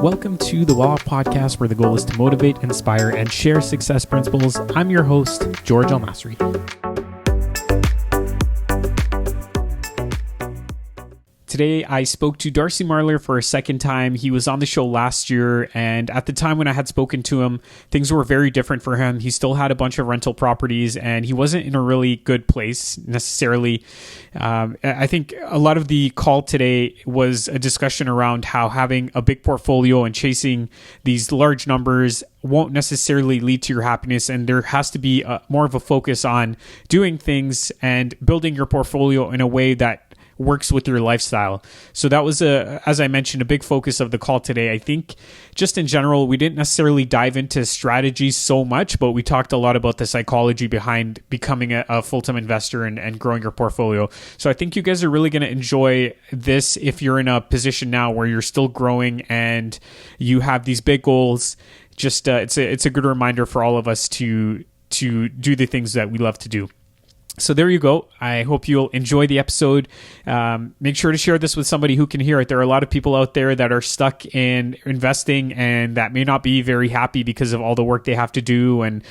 Welcome to the Well Off Podcast, where the goal is to motivate, inspire, and share success principles. I'm your host, George Masri. Today, I spoke to Darcy Marler for a second time. He was on the show last year, and at the time when I had spoken to him, things were very different for him. He still had a bunch of rental properties, and he wasn't in a really good place necessarily. I think a lot of the call today was a discussion around how having a big portfolio and chasing these large numbers won't necessarily lead to your happiness, and there has to be more of a focus on doing things and building your portfolio in a way that works with your lifestyle. So that was, as I mentioned, a big focus of the call today. I think just in general, we didn't necessarily dive into strategies so much, but we talked a lot about the psychology behind becoming a full-time investor and growing your portfolio. So I think you guys are really going to enjoy this if you're in a position now where you're still growing and you have these big goals. Just it's a good reminder for all of us to do the things that we love to do. So there you go. I hope you'll enjoy the episode. Make sure to share this with somebody who can hear it. There are a lot of people out there that are stuck in investing and that may not be very happy because of all the work they have to do and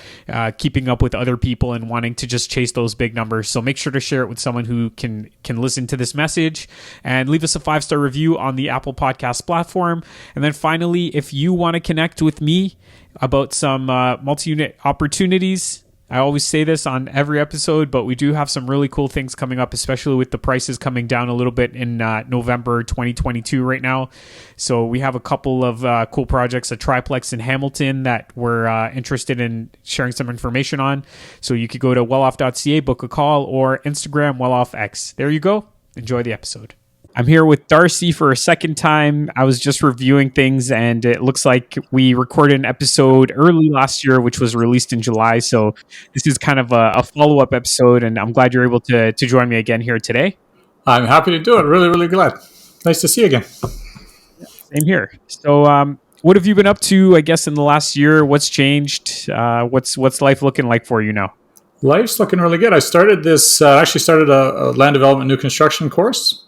keeping up with other people and wanting to just chase those big numbers. So make sure to share it with someone who can listen to this message, and leave us a 5-star review on the Apple Podcast platform. And then finally, if you want to connect with me about some multi-unit opportunities, I always say this on every episode, but we do have some really cool things coming up, especially with the prices coming down a little bit in November 2022 right now. So we have a couple of cool projects, a triplex in Hamilton that we're interested in sharing some information on. So you could go to welloff.ca, book a call, or Instagram welloffx. There you go. Enjoy the episode. I'm here with Darcy for a second time. I was just reviewing things, and it looks like we recorded an episode early last year, which was released in July. So this is kind of a follow-up episode, and I'm glad you're able to join me again here today. I'm happy to do it. Really, really glad. Nice to see you again. Same here. So what have you been up to, I guess, in the last year? What's changed? What's life looking like for you now? Life's looking really good. I started a land development new construction course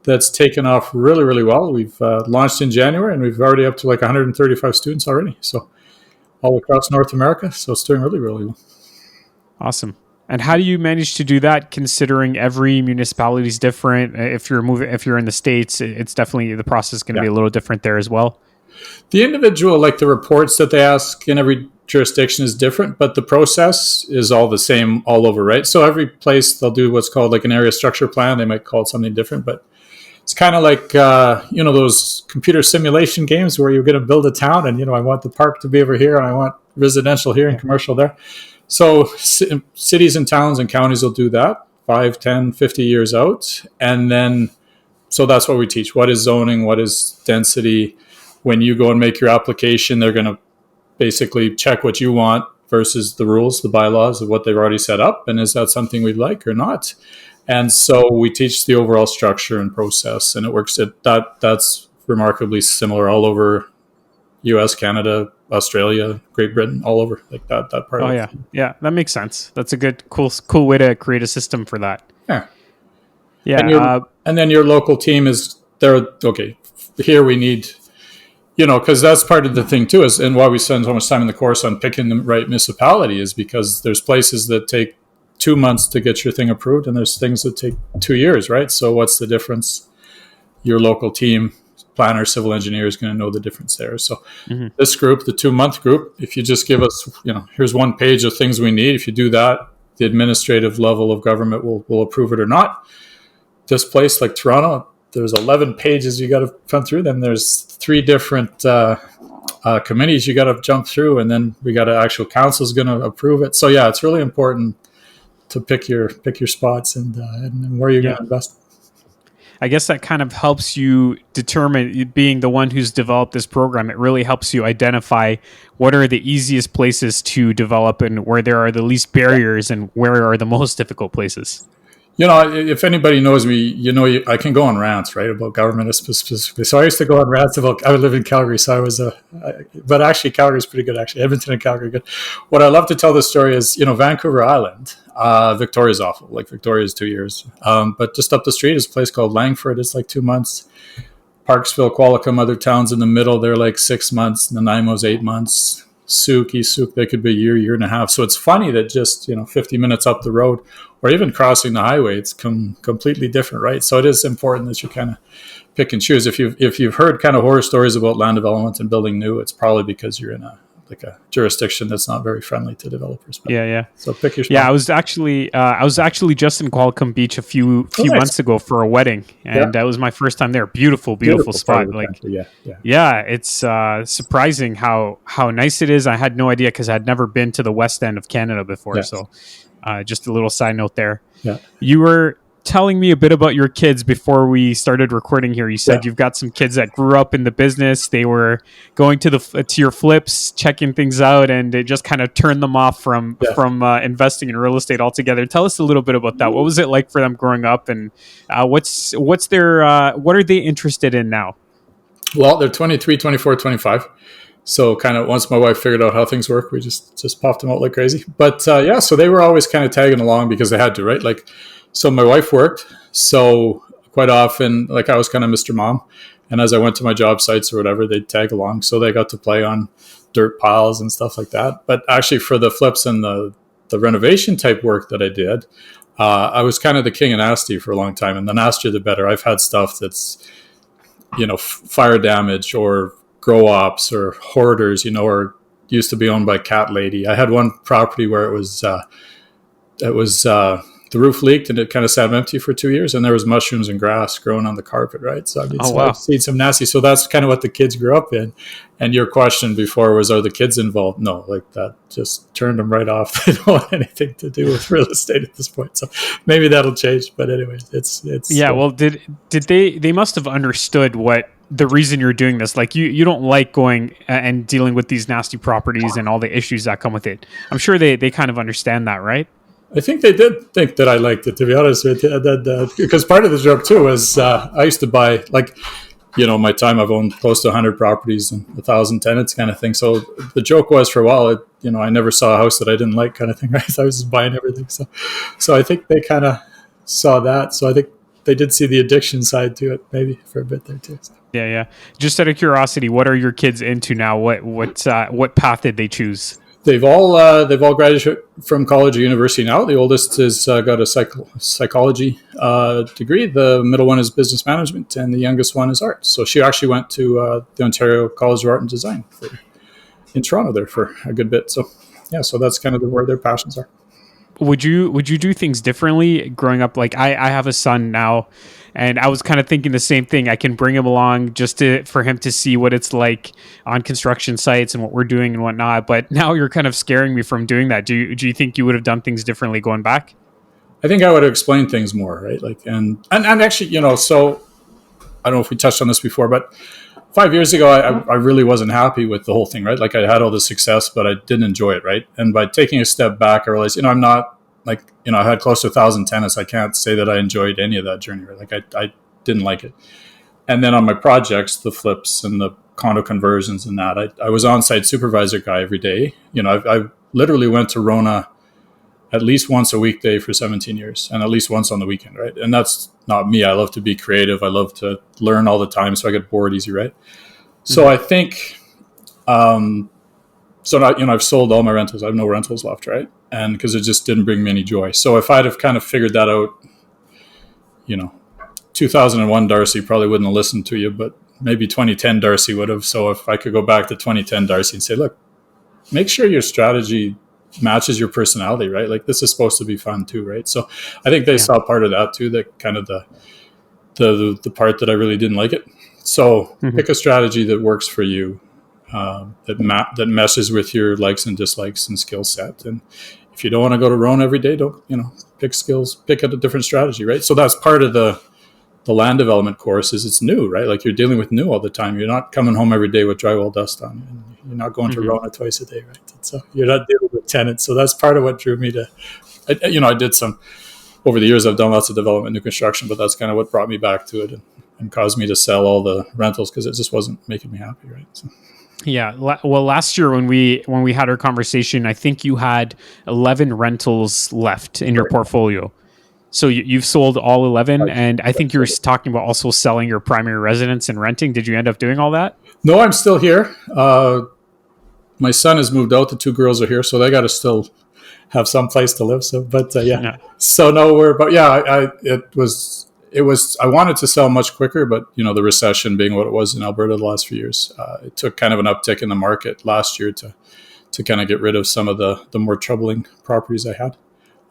that's taken off really, really well. We've launched in January, and we've already up to like 135 students already. So all across North America. So it's doing really, really well. Awesome. And how do you manage to do that, considering every municipality is different? If you're in the States, it's definitely, the process is going to be a little different there as well. The individual, like the reports that they ask in every jurisdiction is different, but the process is all the same all over, right? So every place they'll do what's called like an area structure plan. They might call it something different, but it's kind of like, those computer simulation games where you're going to build a town and, I want the park to be over here and I want residential here and commercial there. So cities and towns and counties will do that 5, 10, 50 years out. And then, so that's what we teach. What is zoning? What is density? When you go and make your application, they're going to basically check what you want versus the rules, the bylaws of what they've already set up. And is that something we'd like or not? And so we teach the overall structure and process, and it works. That's remarkably similar all over U.S., Canada, Australia, Great Britain, all over like that part. Oh, yeah. Yeah, that makes sense. That's a good, cool way to create a system for that. Yeah. Yeah. And then your local team is there. Okay, here we need, because that's part of the thing too, is, and why we spend so much time in the course on picking the right municipality is because there's places that take 2 months to get your thing approved, and there's things that take 2 years, right? So what's the difference? Your local team, planner, civil engineer is going to know the difference there. So This group, the 2-month group, if you just give us, here's one page of things we need. If you do that, the administrative level of government will approve it or not. This place like Toronto, there's 11 pages you got to run through. Then there's 3 different committees you got to jump through, and then we got actual council is going to approve it. So yeah, it's really important to pick your spots and where you're going to invest. I guess that kind of helps you determine, being the one who's developed this program, it really helps you identify what are the easiest places to develop and where there are the least barriers and where are the most difficult places. If anybody knows me, I can go on rants, right, about government specifically. So I used to go on rants about, I live in Calgary, so I was, but actually Calgary's pretty good, actually. Edmonton and Calgary are good. What I love to tell the story is, Vancouver Island, Victoria's awful. Like Victoria's 2 years. But just up the street is a place called Langford. It's like 2 months. Parksville, Qualicum, other towns in the middle, they're like 6 months. Nanaimo's 8 months. East Souk, they could be a year and a half. So it's funny that just 50 minutes up the road, or even crossing the highway, it's completely different, right? So it is important that you kind of pick and choose. If you've heard kind of horror stories about land development and building new, it's probably because you're in a jurisdiction that's not very friendly to developers. But, Yeah. So pick your spot. Yeah, I was actually just in Qualicum Beach a few months ago for a wedding, and that was my first time there. Beautiful spot. Like, yeah, it's surprising how nice it is. I had no idea because I had never been to the west end of Canada before. Yes. So, just a little side note there. Yeah, you were telling me a bit about your kids before we started recording here. You said you've got some kids that grew up in the business. They were going to your flips, checking things out, and it just kind of turned them off from investing in real estate altogether. Tell us a little bit about that. What was it like for them growing up, and what are they interested in now? Well, they're 23, 24, 25. So kind of once my wife figured out how things work, we just popped them out like crazy. But so they were always kind of tagging along because they had to, right? Like, so my wife worked, so quite often, like, I was kind of Mr. Mom, and as I went to my job sites or whatever, they'd tag along, so they got to play on dirt piles and stuff like that. But actually, for the flips and the renovation type work that I did, I was kind of the king of nasty for a long time, and the nastier the better. I've had stuff that's, fire damage or grow ops or hoarders, or used to be owned by Cat Lady. I had one property where it was the roof leaked and it kind of sat empty for 2 years, and there was mushrooms and grass growing on the carpet, right? So I've seen some nasty. So that's kind of what the kids grew up in. And your question before was, are the kids involved? No, like, that just turned them right off. They don't want anything to do with real estate at this point. So maybe that'll change. But anyways, it's well, did they must have understood what the reason you're doing this. Like, you don't like going and dealing with these nasty properties and all the issues that come with it. I'm sure they kind of understand that, right? I think they did think that I liked it, to be honest with you. Because part of the joke too was I used to buy, like, my time I've owned close to 100 properties and 1,000 tenants kind of thing. So the joke was, for a while, I never saw a house that I didn't like kind of thing, right? So I was just buying everything. So I think they kind of saw that. So I think they did see the addiction side to it, maybe for a bit there too. So. Yeah. Just out of curiosity, what are your kids into now? What path did they choose? They've all graduated from college or university now. The oldest has got a psychology degree. The middle one is business management, and the youngest one is art. So she actually went to the Ontario College of Art and Design in Toronto there for a good bit. So so that's kind of where their passions are. Would you do things differently growing up? Like, I have a son now, and I was kind of thinking the same thing. I can bring him along just for him to see what it's like on construction sites and what we're doing and whatnot. But now you're kind of scaring me from doing that. Do you think you would have done things differently going back? I think I would have explained things more, right? Like, and actually, so I don't know if we touched on this before, but 5 years ago, I really wasn't happy with the whole thing, right? Like, I had all the success, but I didn't enjoy it, right? And by taking a step back, I realized, I'm not, like, I had close to 1,000 tenants. I can't say that I enjoyed any of that journey, right? Like, I didn't like it. And then on my projects, the flips and the condo conversions and that, I was on-site supervisor guy every day. I literally went to Rona at least once a weekday for 17 years and at least once on the weekend, right? And that's not me. I love to be creative. I love to learn all the time, so I get bored easy, right? So I think, so now, I've sold all my rentals. I have no rentals left, right? And because it just didn't bring me any joy. So if I'd have kind of figured that out, 2001 Darcy probably wouldn't have listened to you, but maybe 2010 Darcy would have. So if I could go back to 2010 Darcy and say, look, make sure your strategy matches your personality, right? Like, this is supposed to be fun too, right? So I think they saw part of that too, that kind of the part that I really didn't like it. So pick a strategy that works for you, that meshes with your likes and dislikes and skill set. And if you don't want to go to Rona every day, don't, pick a different strategy, right? So that's part of the land development course, is it's new, right? Like, you're dealing with new all the time. You're not coming home every day with drywall dust on you. You're not going to Rona twice a day, right? So you're not dealing with tenants. So that's part of what drew me to, I did some, over the years, I've done lots of development, new construction, but that's kind of what brought me back to it and caused me to sell all the rentals because it just wasn't making me happy, right? So. Yeah. Well, last year when we had our conversation, I think you had 11 rentals left in your portfolio. So you've sold all 11, Like, and I think you were talking about also selling your primary residence and renting. Did you end up doing all that? no, I'm still here. My son has moved out. The two girls are here, so they got to still have some place to live. So, but yeah. Yeah. So no, but yeah, it was. I wanted to sell much quicker, but the recession being what it was in Alberta the last few years, it took kind of an uptick in the market last year to kind of get rid of some of the more troubling properties I had.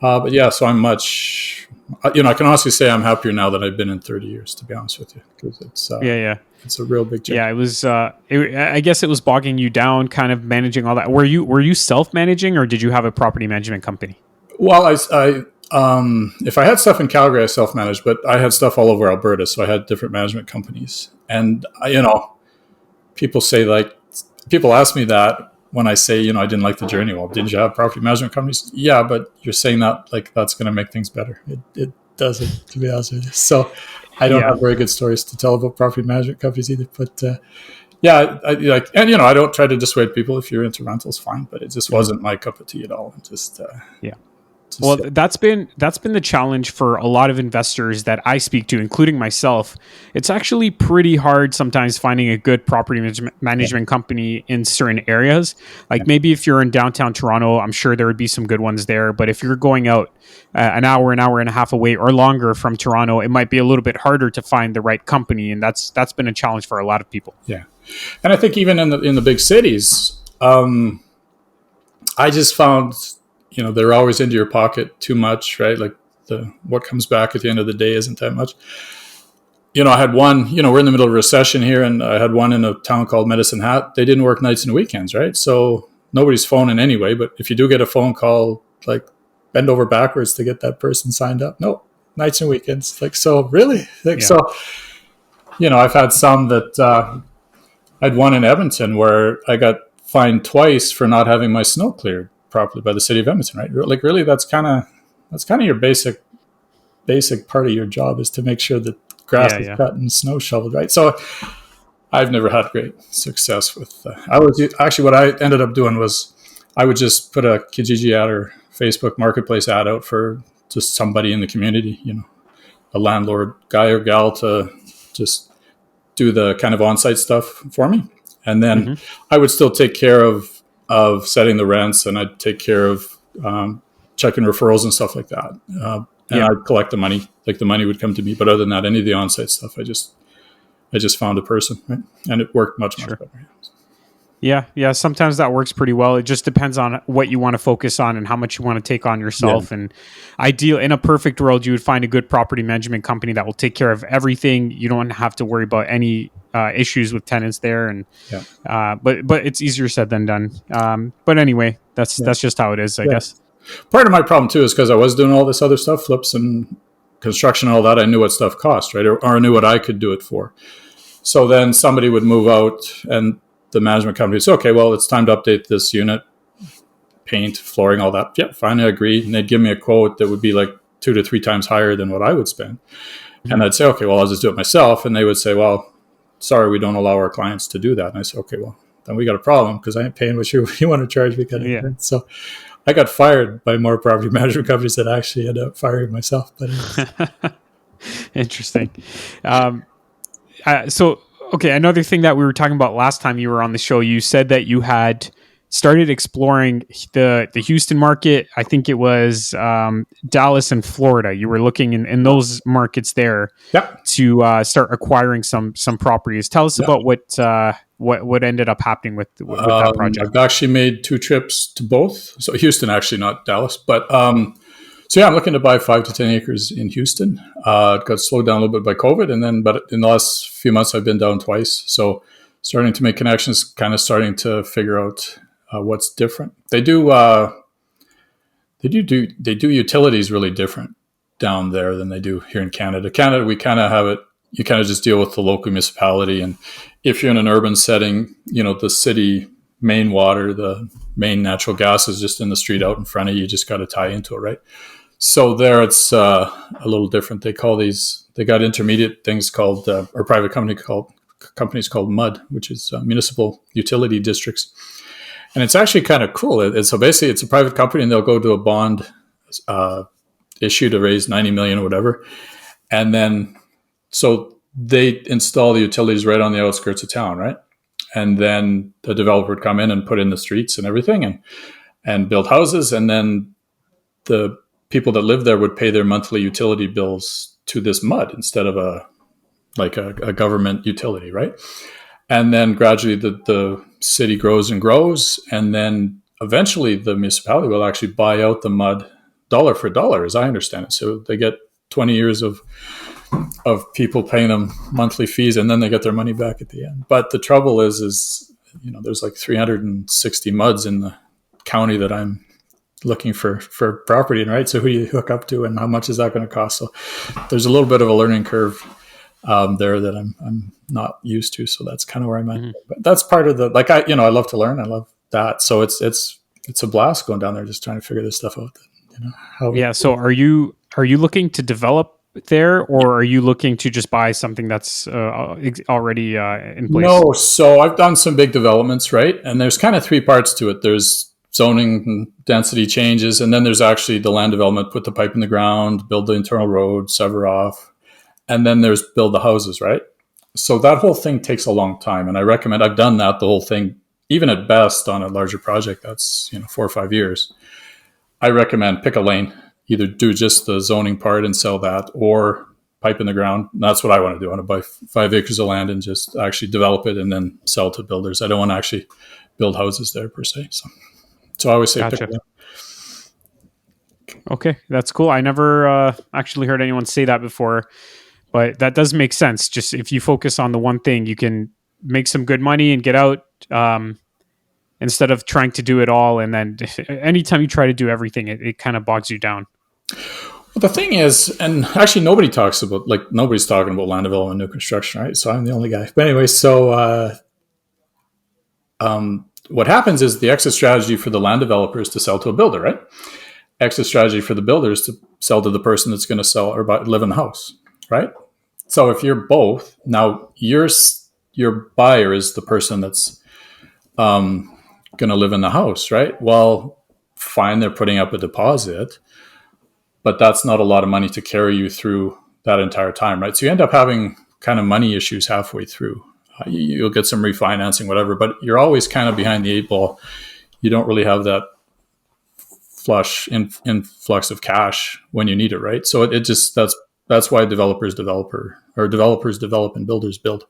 But yeah, so I'm much, I can honestly say I'm happier now than I've been in 30 years, to be honest with you, because Yeah. it's a real big change. Yeah, it was. I guess it was bogging you down, kind of managing all that. Were you self managing, or did you have a property management company? Well, if I had stuff in Calgary, I self managed, but I had stuff all over Alberta, so I had different management companies. And people ask me that when I say, I didn't like the journey. Well, didn't you have property management companies? Yeah, but you're saying that like that's going to make things better. It doesn't, to be honest with you. So I don't have very good stories to tell about property management companies either. But yeah, I don't try to dissuade people. If you're into rentals, fine. But it just wasn't my cup of tea at all. Yeah. Well, that's been the challenge for a lot of investors that I speak to, including myself. It's actually pretty hard sometimes finding a good property management company in certain areas. Like maybe if you're in downtown Toronto, I'm sure there would be some good ones there. But if you're going out an hour and a half away or longer from Toronto, it might be a little bit harder to find the right company, and that's been a challenge for a lot of people. Yeah, and I think even in the big cities, I just found. They're always into your pocket too much, right? Like what comes back at the end of the day isn't that much. I had one, we're in the middle of a recession here, and I had one in a town called Medicine Hat. They didn't work nights and weekends, right? So nobody's phoning anyway, but if you do get a phone call, like bend over backwards to get that person signed up. No, nights and weekends. Like, so really? So, I've had some that, I had one in Edmonton where I got fined twice for not having my snow cleared properly by the city of Edmonton, right? Like, really, that's kind of your basic part of your job, is to make sure that grass is cut and snow shoveled, right? So I've never had great success with. What I ended up doing was I would just put a Kijiji ad or Facebook Marketplace ad out for just somebody in the community, a landlord guy or gal to just do the kind of on-site stuff for me, and then I would still take care of setting the rents, and I'd take care of checking referrals and stuff like that. And I'd collect the money, like the money would come to me. But other than that, any of the on-site stuff, I just found a person, right? And it worked much better. Yeah. Sometimes that works pretty well. It just depends on what you want to focus on and how much you want to take on yourself. And in a perfect world, you would find a good property management company that will take care of everything. You don't have to worry about any issues with tenants there. And but it's easier said than done. But anyway, that's just how it is, I guess. Part of my problem too is because I was doing all this other stuff, flips and construction and all that. I knew what stuff cost, right? Or I knew what I could do it for. So then somebody would move out, and the management company would say, okay, well, it's time to update this unit, paint, flooring, all that. Yeah, fine, I agree. And they'd give me a quote that would be like 2 to 3 times higher than what I would spend. And I'd say, okay, well, I'll just do it myself. And they would say, well, sorry, we don't allow our clients to do that. And I said, okay, well, then we got a problem, because I ain't paying what you want to charge me. So I got fired by more property management companies than I actually ended up firing myself. But interesting. Okay, another thing that we were talking about last time you were on the show, you said that you had started exploring the Houston market. I think it was Dallas and Florida. You were looking in those markets there to start acquiring some properties. Tell us about what ended up happening with that project. I've actually made 2 trips to both. So Houston, actually, not Dallas, but I'm looking to buy 5 to 10 acres in Houston. It got slowed down a little bit by COVID, but in the last few months I've been down twice. So starting to make connections, kind of starting to figure out what's different. They do utilities really different down there than they do here in Canada. Canada, we kind of have it. You kind of just deal with the local municipality, and if you're in an urban setting, the city main water, the main natural gas is just in the street out in front of you. You just got to tie into it, right? So there, it's a little different. They got intermediate things called, or private companies called MUD, which is municipal utility districts. And it's actually kind of cool. So basically, it's a private company, and they'll go to a bond issue to raise 90 million or whatever. And then, so they install the utilities right on the outskirts of town, right? And then the developer would come in and put in the streets and everything and build houses. And then the people that live there would pay their monthly utility bills to this mud instead of a government utility, right? And then gradually the city grows and grows. And then eventually the municipality will actually buy out the mud dollar for dollar, as I understand it. So they get 20 years of people paying them monthly fees, and then they get their money back at the end. But the trouble is there's like 360 muds in the county that I'm looking for property in, right? So who do you hook up to, and how much is that going to cost? So there's a little bit of a learning curve there that I'm not used to. So that's kind of where I'm at. Mm-hmm. But that's part of the, I love to learn. I love that. So it's a blast going down there, just trying to figure this stuff out. So are you looking to develop there, or are you looking to just buy something that's already in place? No, so I've done some big developments, right? And there's kind of three parts to it. There's zoning and density changes, and then there's actually the land development, put the pipe in the ground, build the internal road, sever off, and then there's build the houses, right? So that whole thing takes a long time, and I recommend, I've done that, the whole thing, even at best on a larger project, that's 4 or 5 years. I recommend pick a lane, either do just the zoning part and sell that, or pipe in the ground. And that's what I want to do. I want to buy 5 acres of land and just actually develop it and then sell to builders. I don't want to actually build houses there per se. So I always say gotcha. pick a lane. Okay, that's cool. I never actually heard anyone say that before, but that does make sense. Just if you focus on the one thing, you can make some good money and get out, instead of trying to do it all. And then anytime you try to do everything, it kind of bogs you down. Well, the thing is, and actually nobody's talking about land development, new construction, right? So I'm the only guy. But anyway, so what happens is the exit strategy for the land developer is to sell to a builder, right? Exit strategy for the builder is to sell to the person that's going to sell or live in the house, right? So if you're both, now your buyer is the person that's going to live in the house, right? Well, fine, they're putting up a deposit, but that's not a lot of money to carry you through that entire time, right? So you end up having kind of money issues halfway through. You'll get some refinancing, whatever, but you're always kind of behind the 8 ball. You don't really have that flush influx of cash when you need it, right? So it just, that's why developers develop and builders build.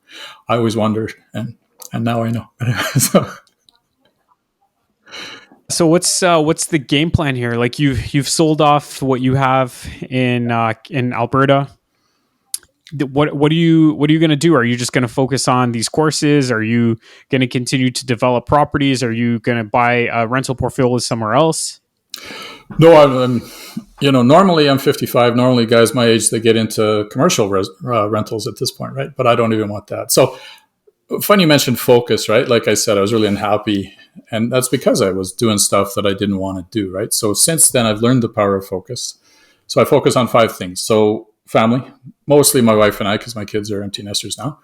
I always wondered, and now I know. So what's the game plan here? Like you've sold off what you have in Alberta. What are you going to do? Are you just going to focus on these courses? Are you going to continue to develop properties? Are you going to buy a rental portfolio somewhere else? No, I'm normally I'm 55. Normally guys my age, they get into commercial rentals at this point, right? But I don't even want that. So funny you mentioned focus, right? Like I said, I was really unhappy, and that's because I was doing stuff that I didn't want to do, right? So since then, I've learned the power of focus. So I focus on 5 things. So family, mostly my wife and I, because my kids are empty nesters now.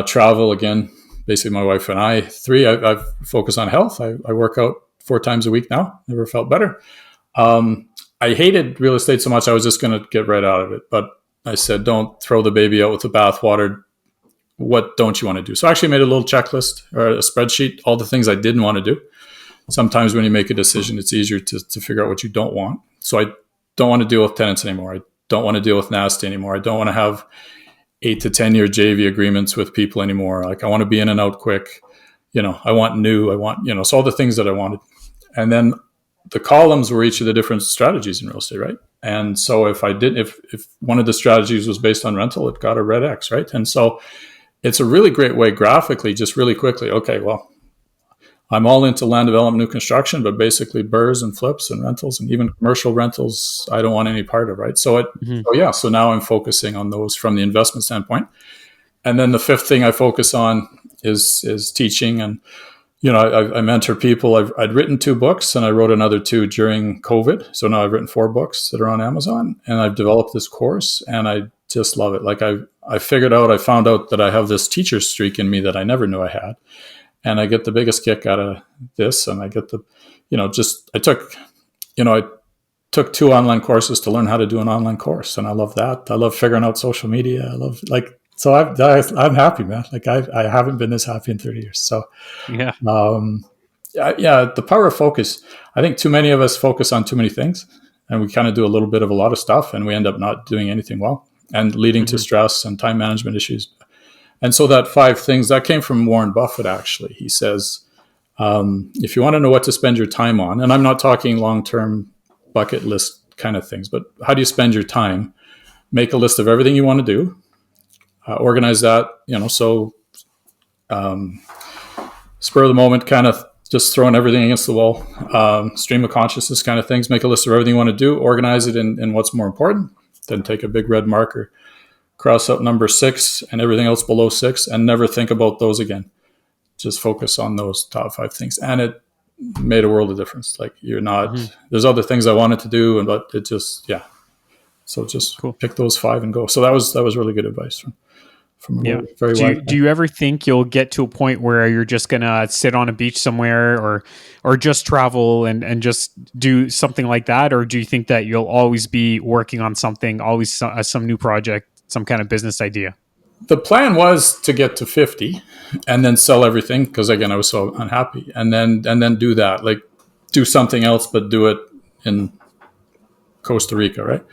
Travel, again, basically my wife and I. 3, I've focused on health. I work out 4 times a week now. Never felt better. I hated real estate so much, I was just going to get right out of it. But I said, don't throw the baby out with the bathwater. What don't you want to do? So I actually made a little checklist or a spreadsheet, all the things I didn't want to do. Sometimes when you make a decision, it's easier to figure out what you don't want. So I don't want to deal with tenants anymore. I don't want to deal with nasty anymore. I don't want to have 8 to 10 year JV agreements with people anymore. Like I want to be in and out quick. I want new. I want, so all the things that I wanted. And then the columns were each of the different strategies in real estate, right? And so if one of the strategies was based on rental, it got a red X, right? And so it's a really great way graphically, just really quickly. Okay, well, I'm all into land development, new construction, but basically burrs and flips and rentals and even commercial rentals, I don't want any part of, right? So so now I'm focusing on those from the investment standpoint. And then the 5th thing I focus on is teaching. And, I mentor people. I'd written 2 books and I wrote another 2 during COVID. So now I've written 4 books that are on Amazon, and I've developed this course and I just love it. Like I found out that I have this teacher streak in me that I never knew I had. And I get the biggest kick out of this. And I get I took 2 online courses to learn how to do an online course, and I love that. I love figuring out social media. I love so I'm happy, man. Like I haven't been this happy in 30 years. So Yeah. yeah, the power of focus. I think too many of us focus on too many things, and we kind of do a little bit of a lot of stuff, and we end up not doing anything well, and leading to stress and time management issues. And so that 5 things that came from Warren Buffett. Actually, he says, if you want to know what to spend your time on, and I'm not talking long-term bucket list kind of things, but how do you spend your time? Make a list of everything you want to do, organize that, so spur of the moment, kind of just throwing everything against the wall, stream of consciousness kind of things. Make a list of everything you want to do, organize it in what's more important, then take a big red marker, cross out number 6 and everything else below 6, and never think about those again. Just focus on those top 5 things. And it made a world of difference. Like you're not, there's other things I wanted to do, but it just, yeah. So just pick those 5 and go. So that was really good advice from a very wide. Do you ever think you'll get to a point where you're just gonna sit on a beach somewhere, or just travel and just do something like that, or do you think that you'll always be working on something, always some new project, some kind of business idea? The plan was to get to 50 and then sell everything, because again I was so unhappy, and then do that, like do something else, but do it in Costa Rica, right?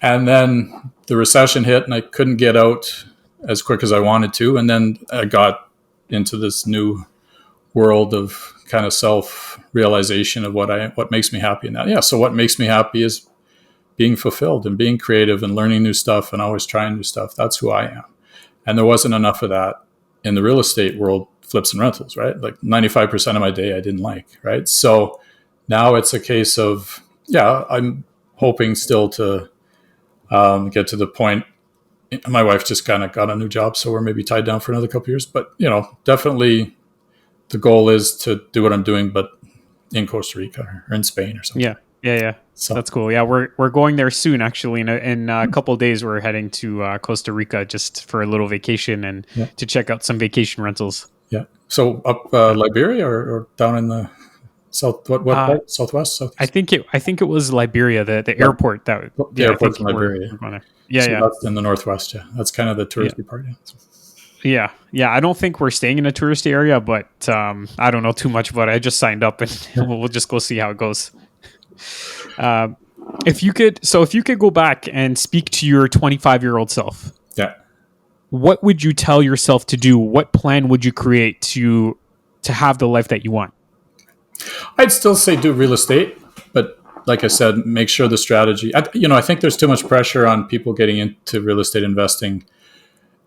And then the recession hit and I couldn't get out as quick as I wanted to. And then I got into this new world of kind of self-realization of what makes me happy in that. Yeah. So what makes me happy is being fulfilled and being creative and learning new stuff and always trying new stuff. That's who I am. And there wasn't enough of that in the real estate world, flips and rentals, right? Like 95% of my day I didn't like, right? So now it's a case of, yeah, I'm hoping still to get to the point. My wife just kind of got a new job, so we're maybe tied down for another couple of years. But definitely the goal is to do what I'm doing, but in Costa Rica or in Spain or something. Yeah. So that's cool. Yeah, we're going there soon. Actually, in a couple of days, we're heading to Costa Rica just for a little vacation and to check out some vacation rentals. Yeah. So up Liberia or down in the south? What part? Southwest? Southeast? I think it was Liberia, the airport that. The airport's in Liberia. We're going there. Yeah, so that's in the northwest. Yeah, that's kind of the touristy part. Yeah. Yeah. I don't think we're staying in a touristy area, but I don't know too much about it. I just signed up, and we'll just go see how it goes. If you could go back and speak to your 25-year-old self, what would you tell yourself to do? What plan would you create to have the life that you want? I'd still say do real estate, but like I said, make sure the strategy. I think there's too much pressure on people getting into real estate investing.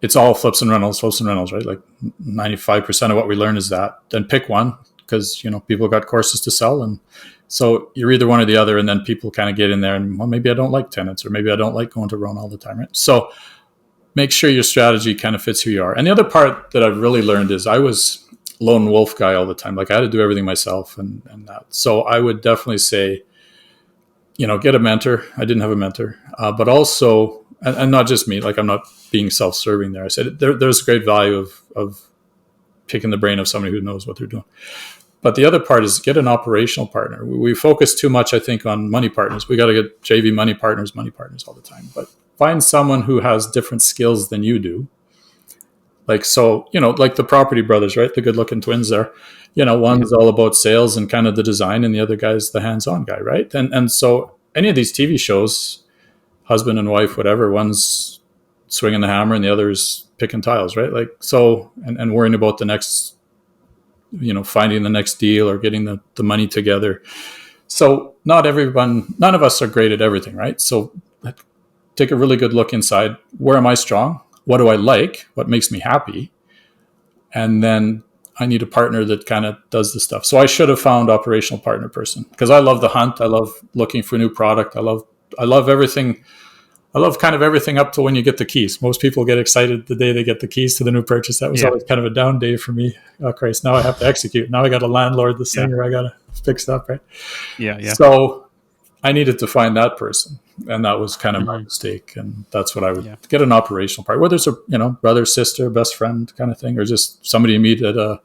It's all flips and rentals, right? Like 95% of what we learn is that. Then pick one, because people got courses to sell, and so you're either one or the other. And then people kind of get in there, and well, maybe I don't like tenants, or maybe I don't like going to Rome all the time, right? So make sure your strategy kind of fits who you are. And the other part that I've really learned is I was lone wolf guy all the time. Like I had to do everything myself, and that. So I would definitely say, get a mentor. I didn't have a mentor, but also, and not just me, like I'm not being self-serving there. I said there's great value of picking the brain of somebody who knows what they're doing. But the other part is get an operational partner. We focus too much, I think, on money partners. We got to get JV money partners all the time. But find someone who has different skills than you do. Like, so, like the Property Brothers, right? The good-looking twins there. One's all about sales and kind of the design, and the other guy's the hands-on guy, right? And so any of these TV shows, husband and wife, whatever, one's swinging the hammer and the other's picking tiles, right? Like, so, and worrying about the next, finding the next deal or getting the money together. So none of us are great at everything, right? So take a really good look inside. Where am I strong? What do I like? What makes me happy? And then I need a partner that kind of does the stuff. So I should have found operational partner person, because I love the hunt. I love looking for new product. I love everything. I love kind of everything up to when you get the keys. Most people get excited the day they get the keys to the new purchase. That was always kind of a down day for me. Oh, Christ, now I have to execute. Now I got a landlord, the singer, I got to fix up, right? Yeah. So I needed to find that person. And that was kind of my mistake. And that's what I would get, an operational part, whether it's a, brother, sister, best friend kind of thing, or just somebody you meet at a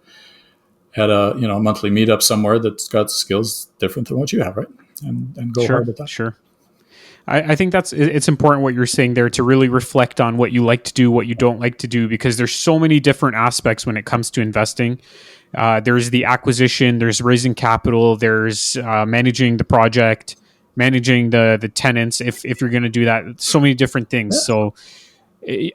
monthly meetup somewhere that's got skills different than what you have, right? and go hard Sure, with that. sure. I think it's important what you're saying there, to really reflect on what you like to do, what you don't like to do, because there's so many different aspects when it comes to investing. There's the acquisition, there's raising capital, there's managing the project, managing the tenants. If you're going to do that, so many different things. Yeah. So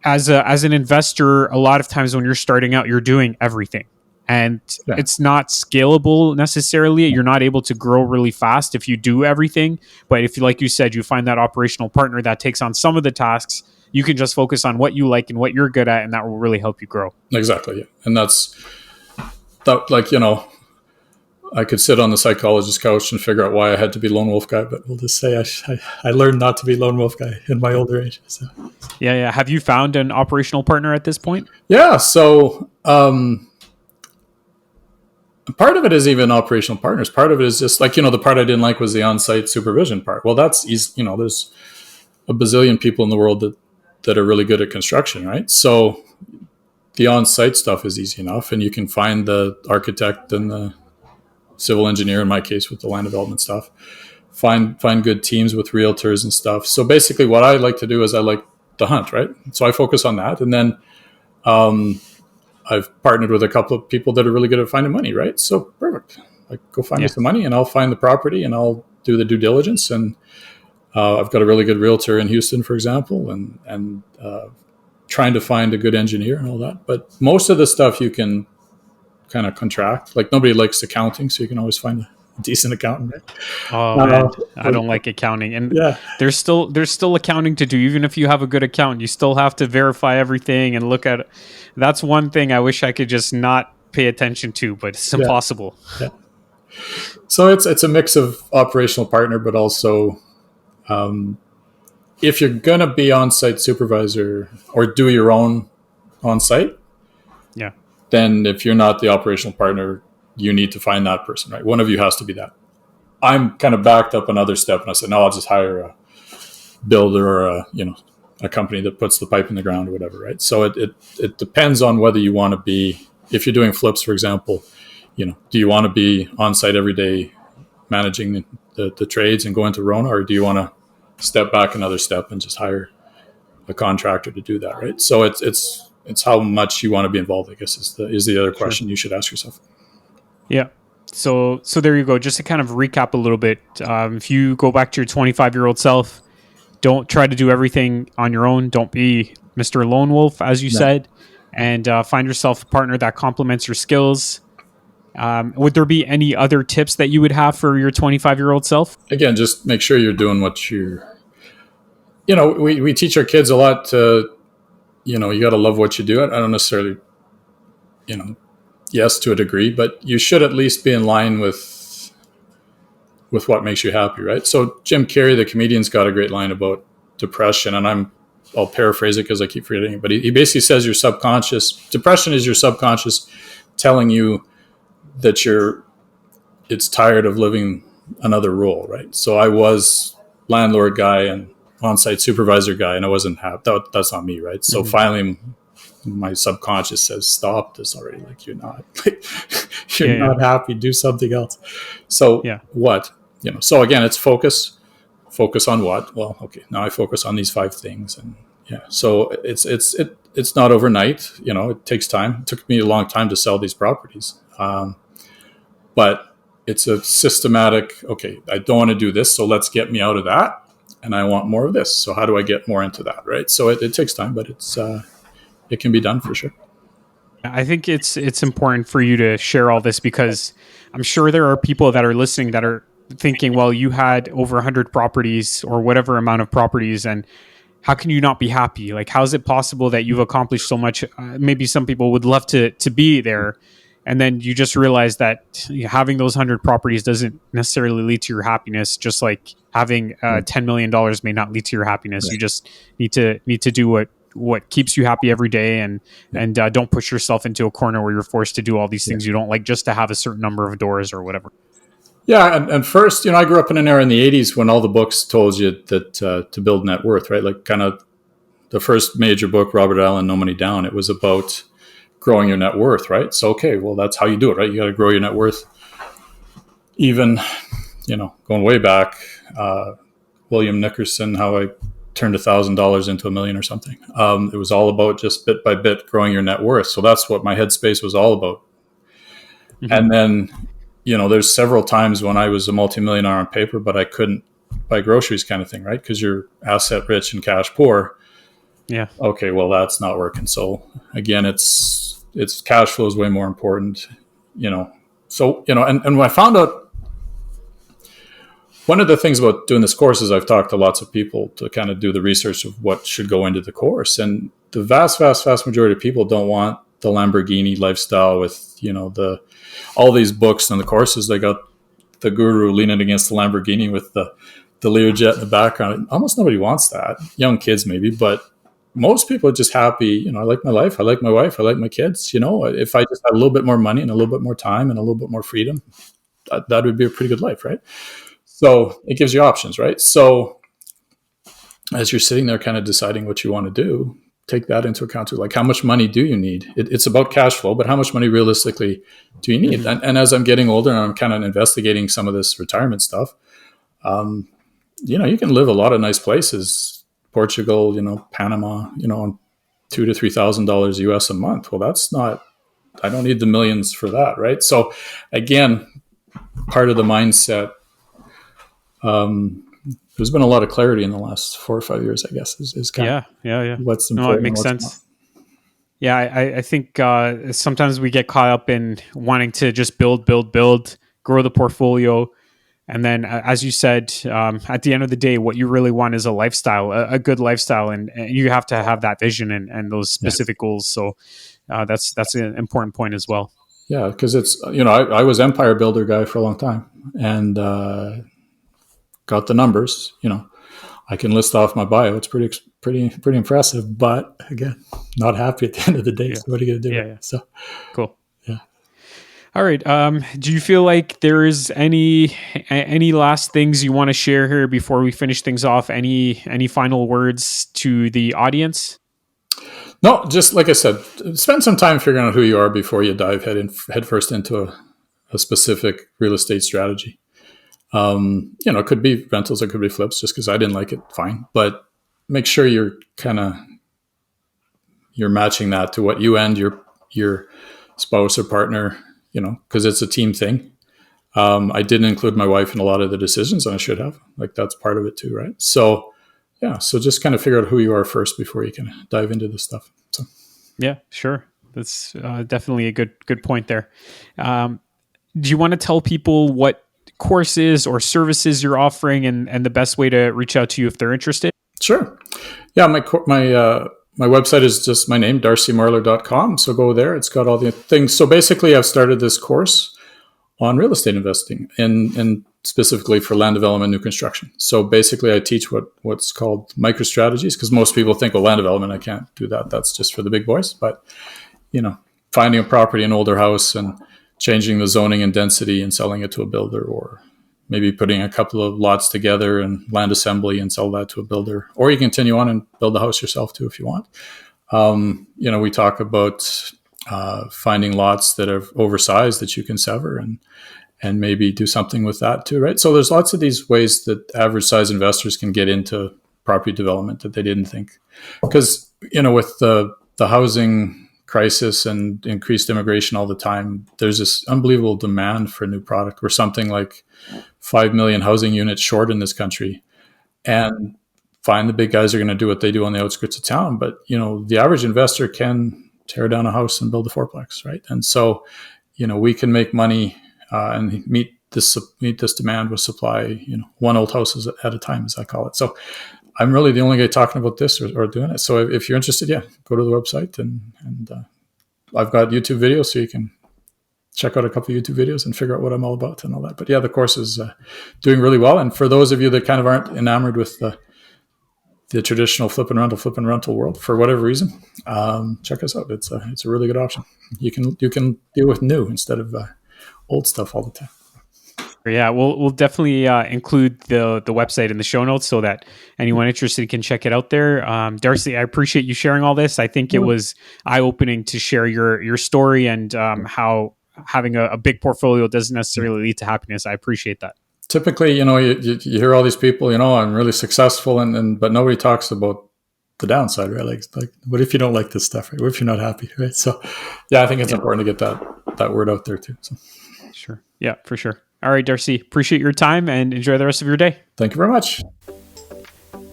as an investor, a lot of times when you're starting out, you're doing everything, and Yeah. it's not scalable necessarily. You're not able to grow really fast if you do everything. But if, like you said, you find that operational partner that takes on some of the tasks, you can just focus on what you like and what you're good at, and that will really help you grow. Exactly. Yeah. And that's that, like, I could sit on the psychologist's couch and figure out why I had to be lone wolf guy, but we'll just say I learned not to be lone wolf guy in my older age. So. Yeah. Have you found an operational partner at this point? Yeah. So part of it is even operational partners. Part of it is just like, the part I didn't like was the on-site supervision part. Well, that's easy. There's a bazillion people in the world that are really good at construction, right? So the on-site stuff is easy enough, and you can find the architect and the civil engineer, in my case with the land development stuff, find good teams with realtors and stuff. So basically what I like to do is I like to hunt, right? So I focus on that. And then I've partnered with a couple of people that are really good at finding money, right? So perfect. Like, go find me some money and I'll find the property and I'll do the due diligence. And I've got a really good realtor in Houston, for example, and trying to find a good engineer and all that. But most of the stuff you can kind of contract. Like, nobody likes accounting, so you can always find a decent accountant, right? Oh man, I don't like accounting, and there's still accounting to do. Even if you have a good accountant, you still have to verify everything and look at it. That's one thing I wish I could just not pay attention to, but it's impossible. Yeah. So it's a mix of operational partner, but also if you're gonna be on-site supervisor or do your own on-site, then if you're not the operational partner, you need to find that person, right? One of you has to be that. I'm kind of backed up another step, and I said, no, I'll just hire a builder or a company that puts the pipe in the ground or whatever, right? So it depends on whether you want to be, if you're doing flips, for example, do you want to be on site every day managing the trades and go into Rona, or do you want to step back another step and just hire a contractor to do that, right? So it's how much you want to be involved, I guess, is the other question you should ask yourself. Yeah. So there you go. Just to kind of recap a little bit, if you go back to your 25-year-old self, don't try to do everything on your own. Don't be Mr. Lone Wolf, as you said, and find yourself a partner that complements your skills. Would there be any other tips that you would have for your 25-year-old self? Again, just make sure you're doing what you're, we teach our kids a lot to, you got to love what you do. I don't necessarily, yes, to a degree, but you should at least be in line with what makes you happy, right? So Jim Carrey, the comedian's got a great line about depression, and I'll paraphrase it because I keep forgetting it, but he basically says depression is your subconscious telling you that it's tired of living another role, right? So I was landlord guy and on-site supervisor guy, and I wasn't happy. That's not me, right? So finally my subconscious says, stop this already. Like, you're not not happy, do something else. So what, so again, it's focus on what? Well, okay, now I focus on these 5 things. And so it's not overnight, it takes time. It took me a long time to sell these properties. But it's a systematic, okay, I don't want to do this, so let's get me out of that. And I want more of this. So how do I get more into that, right? So it takes time, but it can be done for sure. I think it's important for you to share all this, because I'm sure there are people that are listening that are thinking, well, you had over 100 properties or whatever amount of properties, and how can you not be happy? Like, how is it possible that you've accomplished so much? Maybe some people would love to be there, and then you just realize that having those 100 properties doesn't necessarily lead to your happiness, just like having $10 million may not lead to your happiness. Right. You just need to do what keeps you happy every day, and don't push yourself into a corner where you're forced to do all these things you don't like just to have a certain number of doors or whatever. Yeah. And first, I grew up in an era in the 80s when all the books told you that to build net worth, right? Like, kind of the first major book, Robert Allen, No Money Down, it was about growing your net worth, right? So, okay, well, that's how you do it, right? You got to grow your net worth. Even going way back, William Nickerson, how I turned $1,000 into $1 million or something. It was all about just bit by bit growing your net worth. So that's what my headspace was all about. Mm-hmm. And then, there's several times when I was a multimillionaire on paper, but I couldn't buy groceries, kind of thing, right? Because you're asset rich and cash poor. Yeah. Okay, well, that's not working. So again, it's cash flow is way more important, So, and when I found out, one of the things about doing this course is I've talked to lots of people to kind of do the research of what should go into the course. And the vast, vast, vast majority of people don't want the Lamborghini lifestyle with, all these books and the courses. They got the guru leaning against the Lamborghini with the Learjet in the background. Almost nobody wants that. Young kids maybe, but most people are just happy. I like my life. I like my wife. I like my kids. If I just had a little bit more money and a little bit more time and a little bit more freedom, that would be a pretty good life, right? So it gives you options, right? So as you're sitting there kind of deciding what you want to do, take that into account too. Like, how much money do you need? It's about cash flow, but how much money realistically do you need? And as I'm getting older and I'm kind of investigating some of this retirement stuff, you can live a lot of nice places, Portugal, Panama, on $2,000 to $3,000 US a month. Well, I don't need the millions for that, right? So again, part of the mindset, there's been a lot of clarity in the last 4 or 5 years, I guess, is kind of what's important. No, it makes sense. Yeah, I think sometimes we get caught up in wanting to just build, grow the portfolio. And then, as you said, at the end of the day, what you really want is a lifestyle, a good lifestyle. And you have to have that vision and those specific goals. So that's an important point as well. Yeah, because it's, I was empire builder guy for a long time and got the numbers. I can list off my bio. It's pretty impressive. But again, not happy at the end of the day. So what are you going to do? Yeah. So cool. Yeah. All right. Do you feel like there is any last things you want to share here before we finish things off? Any final words to the audience? No, just like I said, spend some time figuring out who you are before you dive head first into a specific real estate strategy. It could be rentals, it could be flips. Just because I didn't like it, fine. But make sure you're matching that to what you and your spouse or partner, because it's a team thing. I didn't include my wife in a lot of the decisions, and I should have. Like, that's part of it too, right? So, yeah. So just kind of figure out who you are first before you can dive into this stuff. So, yeah, sure. That's definitely a good point there. Do you want to tell people what courses or services you're offering and the best way to reach out to you if they're interested? Sure. Yeah, my website is just my name, darcymarler.com. So go there. It's got all the things. So basically, I've started this course on real estate investing and specifically for land development, new construction. So basically, I teach what's called micro strategies, because most people think, well, land development, I can't do that. That's just for the big boys. But, finding a property, an older house, and changing the zoning and density and selling it to a builder, or maybe putting a couple of lots together and land assembly and sell that to a builder, or you continue on and build the house yourself too if you want. We talk about finding lots that are oversized that you can sever and maybe do something with that too, right? So there's lots of these ways that average size investors can get into property development that they didn't think. Because, with the housing crisis and increased immigration all the time, there's this unbelievable demand for a new product. We're something like 5 million housing units short in this country. And fine, the big guys are going to do what they do on the outskirts of town. But, the average investor can tear down a house and build a fourplex, right? And so, we can make money and meet this demand with supply, one old house at a time, as I call it. So I'm really the only guy talking about this or doing it. So if you're interested, go to the website and I've got YouTube videos, so you can check out a couple of YouTube videos and figure out what I'm all about and all that. But yeah, the course is doing really well. And for those of you that kind of aren't enamored with the traditional flip and rental world for whatever reason, check us out. It's a really good option. You can deal with new instead of old stuff all the time. Yeah, we'll definitely include the website in the show notes so that anyone interested can check it out there. Darcy, I appreciate you sharing all this. I think it was eye-opening to share your story and how having a big portfolio doesn't necessarily lead to happiness. I appreciate that. typically, you hear all these people, I'm really successful, and but nobody talks about the downside, right? Like, what if you don't like this stuff, right? What if you're not happy, right? So, yeah, I think it's important to get that word out there too. So. Sure. Yeah, for sure. All right, Darcy, appreciate your time and enjoy the rest of your day. Thank you very much.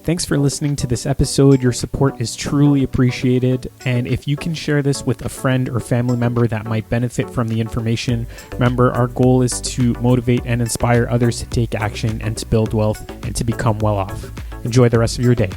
Thanks for listening to this episode. Your support is truly appreciated. And if you can share this with a friend or family member that might benefit from the information, remember, our goal is to motivate and inspire others to take action and to build wealth and to become well off. Enjoy the rest of your day.